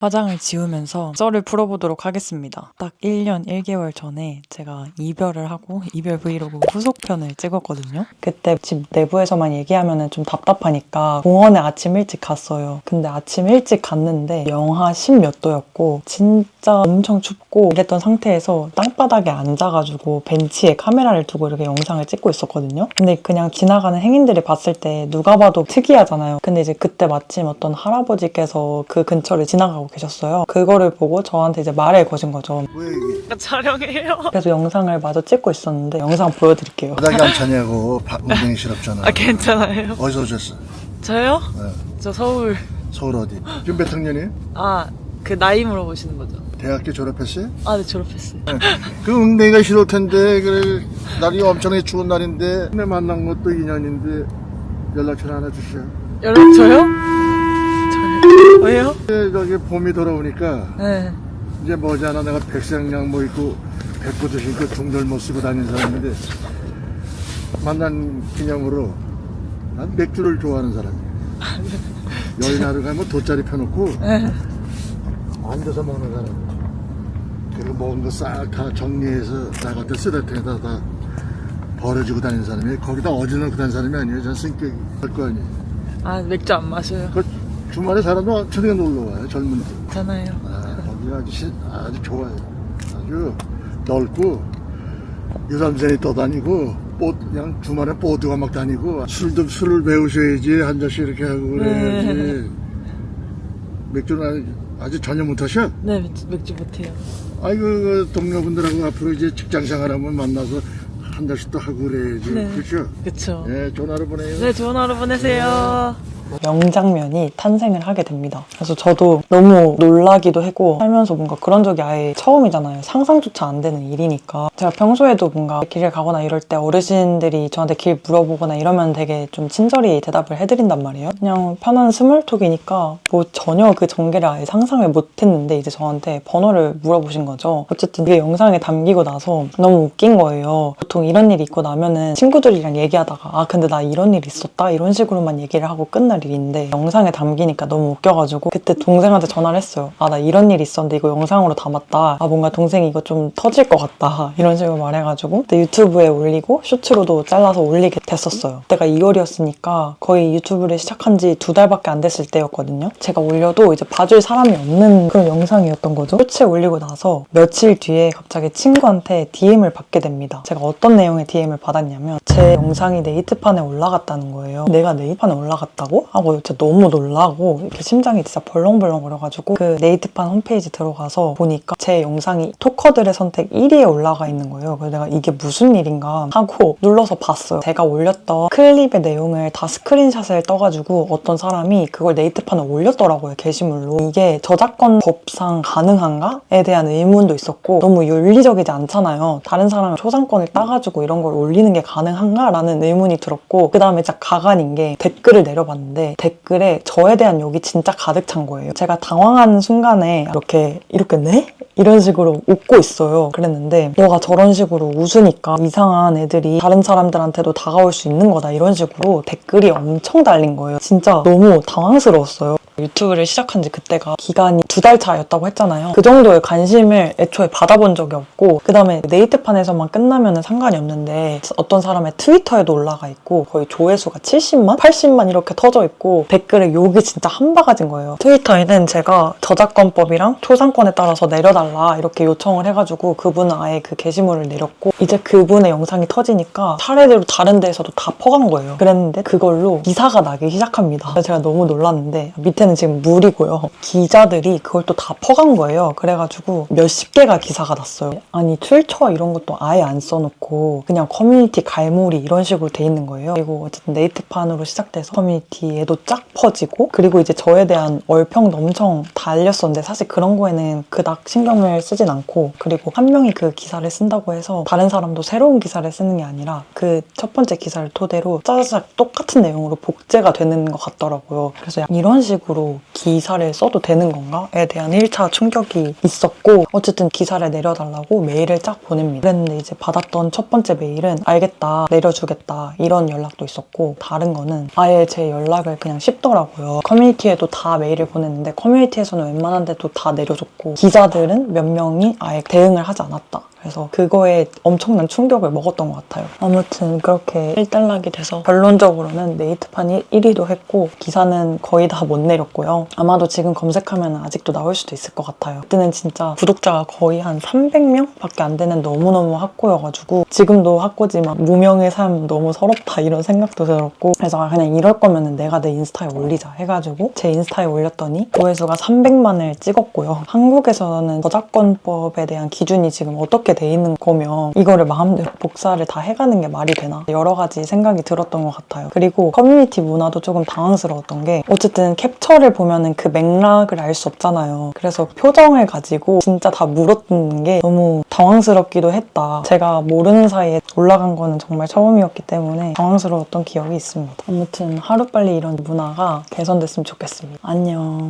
화장을 지우면서 썰을 풀어보도록 하겠습니다. 딱 1년 1개월 전에 제가 이별을 하고 이별 브이로그 후속편을 찍었거든요. 그때 집 내부에서만 얘기하면 좀 답답하니까 공원에 아침 일찍 갔어요. 근데 아침 일찍 갔는데 영하 10몇 도였고 진짜 엄청 춥고 이랬던 상태에서 땅바닥에 앉아가지고 벤치에 카메라를 두고 이렇게 영상을 찍고 있었거든요. 근데 그냥 지나가는 행인들이 봤을 때 누가 봐도 특이하잖아요. 근데 이제 그때 마침 어떤 할아버지께서 그 근처를 지나가고 계셨어요. 그거를 보고 저한테 이제 말을 거신 거죠. 왜 이게 촬영해요. 그래서 영상을 마저 찍고 있었는데 영상 보여드릴게요. 바닥이 안 차냐고 엉덩이 시럽잖아. 아 괜찮아요. 어디서 오셨어? 저요? 네. 저 서울. 서울 어디? 지금 몇 학년이에요? 그 나이 물어보시는 거죠? 대학교 졸업했어요? 네 졸업했어요. 그 엉덩이가 시릴 텐데 그래 날이 엄청나게 추운 날인데 내 만난 것도 인연인데 연락처를 하나 주시죠. 연락 저요? 왜요? 저기 봄이 돌아오니까 네. 이제 머지않아 내가 백색양 뭐 입고 백구도 신고 중절모 쓰고 다니는 사람인데 만난 기념으로 난 맥주를 좋아하는 사람이에요. 여의나루 가면 돗자리 펴놓고 네. 앉아서 먹는 사람이에요. 그리고 먹은 거 싹 다 정리해서 나갈 때 쓰레기에다 다 버려지고 다니는 사람이에요. 거기다 어지럽고 다니는 사람이 아니에요. 전 성격이 할 거 아니에요. 맥주 안 마셔요. 그 주말에 사람도 저녁에 놀러 와요. 젊은이들. 괜찮아요. 거기 아주 좋아요. 아주 넓고 유람선이 떠다니고 그냥 주말에 보드가 막 다니고 술을 배우셔야지 한 잔씩 이렇게 하고 그래야지. 맥주는 아주 전혀 못하셔? 네 맥주 못해요. 아이고 그 동료분들하고 앞으로 이제 직장 생활하면 만나서 한 잔씩 또 하고 그래야지. 네. 그렇죠? 그쵸. 네, 좋은 하루 보내요. 네 좋은 하루 보내세요. 명장면이 탄생을 하게 됩니다. 그래서 저도 너무 놀라기도 하고 살면서 뭔가 그런 적이 아예 처음이잖아요. 상상조차 안 되는 일이니까. 제가 평소에도 뭔가 길을 가거나 이럴 때 어르신들이 저한테 길 물어보거나 이러면 되게 좀 친절히 대답을 해드린단 말이에요. 그냥 편한 스몰톡이니까 뭐 전혀 그 전개를 아예 상상을 못했는데 이제 저한테 번호를 물어보신 거죠. 어쨌든 그게 영상에 담기고 나서 너무 웃긴 거예요. 보통 이런 일이 있고 나면은 친구들이랑 얘기하다가 근데 나 이런 일 있었다 이런 식으로만 얘기를 하고 끝날 일인데 영상에 담기니까 너무 웃겨가지고 그때 동생한테 전화를 했어요. 나 이런 일이 있었는데 이거 영상으로 담았다. 뭔가 동생이 이거 좀 터질 것 같다. 이런 식으로 말해가지고 그때 유튜브에 올리고 쇼츠로도 잘라서 올리게 됐었어요. 그때가 2월이었으니까 거의 유튜브를 시작한 지 2달밖에 안 됐을 때였거든요. 제가 올려도 이제 봐줄 사람이 없는 그런 영상이었던 거죠. 쇼츠에 올리고 나서 며칠 뒤에 갑자기 친구한테 DM을 받게 됩니다. 제가 어떤 내용의 DM을 받았냐면 제 영상이 네이트판에 올라갔다는 거예요. 내가 네이트판에 올라갔다고? 하고 진짜 너무 놀라고 이렇게 심장이 진짜 벌렁벌렁 거려가지고 그 네이트판 홈페이지 들어가서 보니까 제 영상이 토커들의 선택 1위에 올라가 있는 거예요. 그래서 내가 이게 무슨 일인가 하고 눌러서 봤어요. 제가 올렸던 클립의 내용을 다 스크린샷을 떠가지고 어떤 사람이 그걸 네이트판에 올렸더라고요. 게시물로. 이게 저작권 법상 가능한가?에 대한 의문도 있었고 너무 윤리적이지 않잖아요. 다른 사람의 초상권을 따가지고 이런 걸 올리는 게 가능한가? 라는 의문이 들었고 그 다음에 진짜 가관인 게 댓글을 내려봤는데 댓글에 저에 대한 욕이 진짜 가득 찬 거예요. 제가 당황한 순간에 이렇게 네? 이런 식으로 웃고 있어요. 그랬는데 너가 저런 식으로 웃으니까 이상한 애들이 다른 사람들한테도 다가올 수 있는 거다 이런 식으로 댓글이 엄청 달린 거예요. 진짜 너무 당황스러웠어요. 유튜브를 시작한 지 그때가 기간이 2달 차였다고 했잖아요. 그 정도의 관심을 애초에 받아본 적이 없고 그 다음에 네이트판에서만 끝나면 상관이 없는데 어떤 사람의 트위터에도 올라가 있고 거의 조회수가 70만? 80만 이렇게 터져 있고 댓글에 욕이 진짜 한 바가지인 거예요. 트위터에는 제가 저작권법이랑 초상권에 따라서 내려달라 이렇게 요청을 해가지고 그분은 아예 그 게시물을 내렸고 이제 그분의 영상이 터지니까 차례대로 다른 데에서도 다 퍼간 거예요. 그랬는데 그걸로 기사가 나기 시작합니다. 그래서 제가 너무 놀랐는데 밑에는 지금 물이고요. 기자들이 그걸 또 다 퍼간 거예요. 그래가지고 몇십 개가 기사가 났어요. 아니 출처 이런 것도 아예 안 써놓고 그냥 커뮤니티 갈무리 이런 식으로 돼 있는 거예요. 그리고 어쨌든 네이트판으로 시작돼서 커뮤니티에도 쫙 퍼지고 그리고 이제 저에 대한 얼평도 엄청 달렸었는데 사실 그런 거에는 그닥 신경을 쓰진 않고 그리고 한 명이 그 기사를 쓴다고 해서 다른 사람도 새로운 기사를 쓰는 게 아니라 그 첫 번째 기사를 토대로 짜자작 똑같은 내용으로 복제가 되는 것 같더라고요. 그래서 이런 식으로 정식으로 기사를 써도 되는 건가에 대한 1차 충격이 있었고 어쨌든 기사를 내려달라고 메일을 쫙 보냅니다. 그랬는데 이제 받았던 첫 번째 메일은 알겠다, 내려주겠다 이런 연락도 있었고 다른 거는 아예 제 연락을 그냥 씹더라고요. 커뮤니티에도 다 메일을 보냈는데 커뮤니티에서는 웬만한 데도 다 내려줬고 기자들은 몇 명이 아예 대응을 하지 않았다. 그래서 그거에 엄청난 충격을 먹었던 것 같아요. 아무튼 그렇게 일단락이 돼서 결론적으로는 네이트판이 1위도 했고 기사는 거의 다 못 내렸고요. 아마도 지금 검색하면 아직도 나올 수도 있을 것 같아요. 그때는 진짜 구독자가 거의 한 300명밖에 안 되는 너무너무 학고여가지고 지금도 학고지만 무명의 삶 너무 서럽다 이런 생각도 들었고 그래서 그냥 이럴 거면 내가 내 인스타에 올리자 해가지고 제 인스타에 올렸더니 조회수가 300만을 찍었고요. 한국에서는 저작권법에 대한 기준이 지금 어떻게 돼 있는 거면 이거를 마음대로 복사를 다 해가는 게 말이 되나? 여러 가지 생각이 들었던 것 같아요. 그리고 커뮤니티 문화도 조금 당황스러웠던 게 어쨌든 캡처를 보면은 그 맥락을 알 수 없잖아요. 그래서 표정을 가지고 진짜 다 물어뜯는 게 너무 당황스럽기도 했다. 제가 모르는 사이에 올라간 거는 정말 처음이었기 때문에 당황스러웠던 기억이 있습니다. 아무튼 하루빨리 이런 문화가 개선됐으면 좋겠습니다. 안녕.